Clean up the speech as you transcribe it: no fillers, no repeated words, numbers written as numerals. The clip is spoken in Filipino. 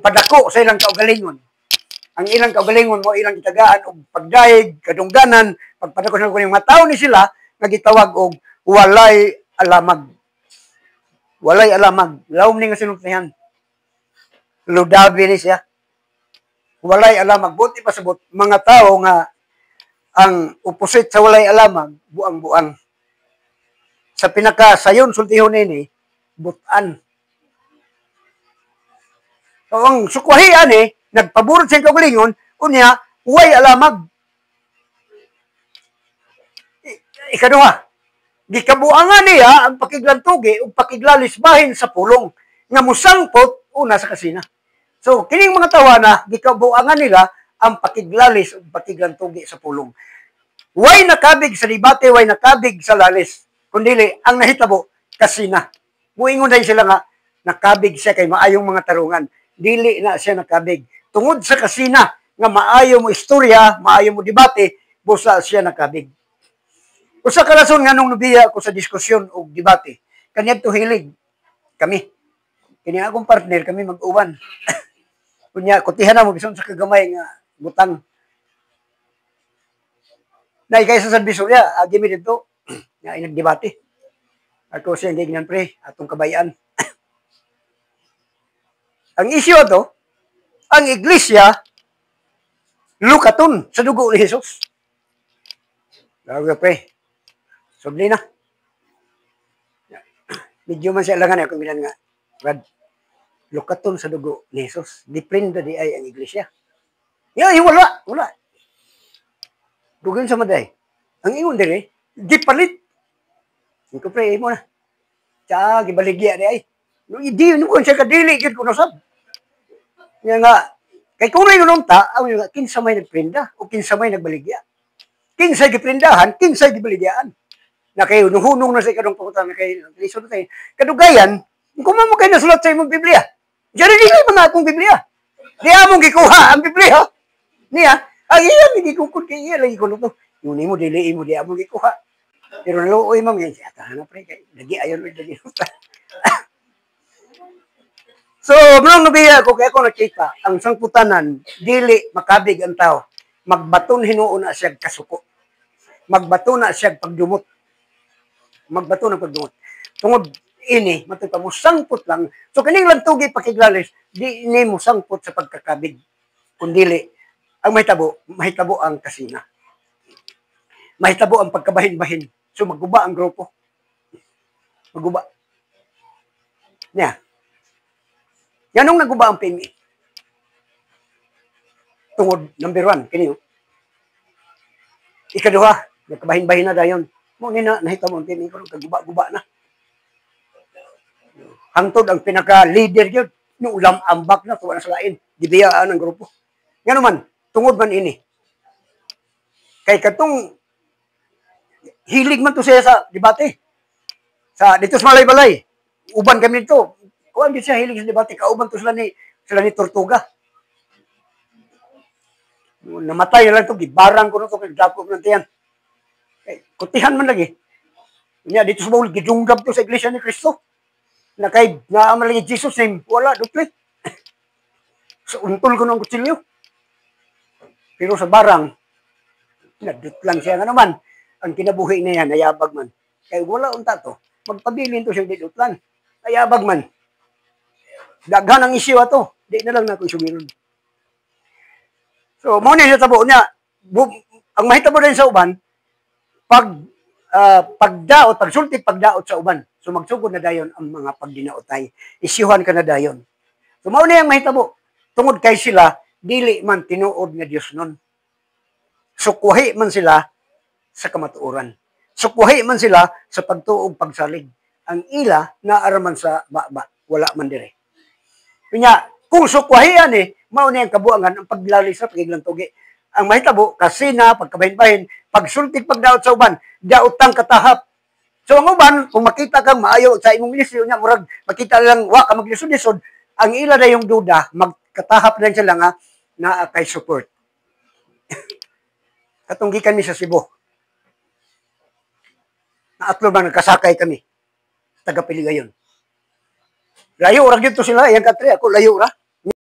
padako sa ilang kaugalingon. Ang ilang kaugalingon mo, ilang gitagaan og pagdaig, kadungganan, pagpadako sa kuning mga tao ni sila, nagitawag og walay alamag. Walay alamag. Lawom ni nga sinuntihan. Ludabi ni siya. Walay alamag. Buti pa sabot, mga tao nga ang opposite sa walay alamag, buang-buang. Sa pinaka-sayon, sultihon ini, butan. So, ang sukwahian nagpaburot sa kaugalingon, unya, way alamag. Ikaduha, gikabuangan niya ang pakiglantugi o pakiglalisbahin sa pulong nga musangpot una sa kasina. So, kining mga tawana, gikabuangan nila ang pakiglalis o pakiglantugi sa pulong. Way nakabig sa debate, way nakabig sa lalis. Kundili, ang nahitabo, kasina. Muingon din sila nga, nakabig siya kay maayong mga tarungan. Dili na siya nakabig. Tungod sa kasina, nga maayo mo istorya, maayo mo debate, busa siya nakabig. Usa ka rason nga nung nabiya ko sa diskusyon o debate, kanyang to hilig kami. Kini akong partner, kami mag-uwan. Kunya, kutihan na mo, bison sa kagamay nga butang. Na ikaysa sa Bisolya, agi mi dito, nga inagdebate. Ako siya hindi pre, atong kabayaan. Ang isyu to, ang iglesia, lukaton sa dugo ni Jesus. Laga pre, subli na. Medyo man siya langan ako bilang nga, Brad, lukaton sa dugo ni Jesus. Diprinda di ay ang iglesia. Wala. Dugin sa maday. Ang ingon dire, gipalit. Iko pre mo na. Tsa gibaligya di ay. Di no siya kadili gid kuno sab. Nga kay kung ringon ta, ang kinsa may nagprinda o kinsa may nagbaligya. Kinsa giprindahan, kinsa gibaligyan. Na kay hunong na sa ikadong pangutan na kay lisod tayo. Kadugayan, kung mo kayo nasulat sa imong Biblia. Diyan dili man akong Biblia. Di among gikuha ang Biblia. Niya, ang iya gikukod kay iya lagi kuno to. Yun mo dili mo di among gikuha. Pero naluoy man yan siya tahan na pre kay lagi ayon lagi. So, murang nabiya ko kay ako nakita, ang sangputanan dili makabig ang tao. Magbaton hinuon na siya kasuko. Magbato na siya pagdumot. Magbato na pagdumot. Tungod ini, matay pa mo sangpot lang. So, kaning lang tugi pakiglalis, di ini mo sangpot sa pagkakabig. Kundili, ang mahitabo ang kasina. Mahitabo ang pagkabahin-bahin. So, magguba ang grupo. Magguba. Nya. Yanong naguba ang PMI. Tungod, number 1, kiniyo. Ikaduha, nagkabahin-bahin na dayon. Mo nina nahitabo ang PMI karon kaguba-guba na. Hangtod ang pinaka-leader gyud, no ulam ambak na tuwa na sa lain, gibiyaan ang grupo. Ngano man, tungod man ini. Kay katong hilig man to siya sa debate. Sa dito sa Malay-Balay, uban kami dito. Kuan gyud siya hilig sa debate, kauban to sila ni Tortuga. Namatay na lang ito, gibarang ko na ito, kagdako ng tiyan. Kutihan man lagi. Nya dito sa bawal, gidunggab to sa Iglesia ni Cristo. Na kay naaman lagi Jesus name, wala, dupli. So, untol ko ng kutsilyo. Pero sa barang, nadut lang siya nga naman. Ang kinabuhi niya, nayabag man. Kaya wala unta to. Magpabilin to siya, didutlan. Nayabag man. Daghan ang isyu ato. Di na lang na kung sumiron. So, muna yung tabo niya. Ang mahitabo rin sa uban, pagdaot, pagsulti, pagdaot sa uban. So, magsugod na dayon ang mga pagdinaotay. Isyuhan ka na dayon. So, mauna yung mahitabo. Tungod kay sila, dili man tinuod nga Diyos nun. Sukwahi man sila sa kamatuoran. Sukwahi man sila sa pagtuog pagsalig. Ang ila naaraman sa baba. Wala man dire. Kanya, kung sukwahian mauna yung kabuangan ang paglali sa pagiglantugi. Ang mahitabo, kasina, pagkabahin-bahin, pagsultig, pagdaot sa uban, daotang katahap. So ang uban, kung makita kang maayo sa imong ministry niya, murag makita lang wa ka maglisod-lisod, ang ila na yung duda, magkatahap lang sila nga na kay support. Katunggikan mi sa Cebu. Naatlo bang nagkasakay kami. Taga Piligayon. Layo ra gyud to sila, yang katre ako layo ra.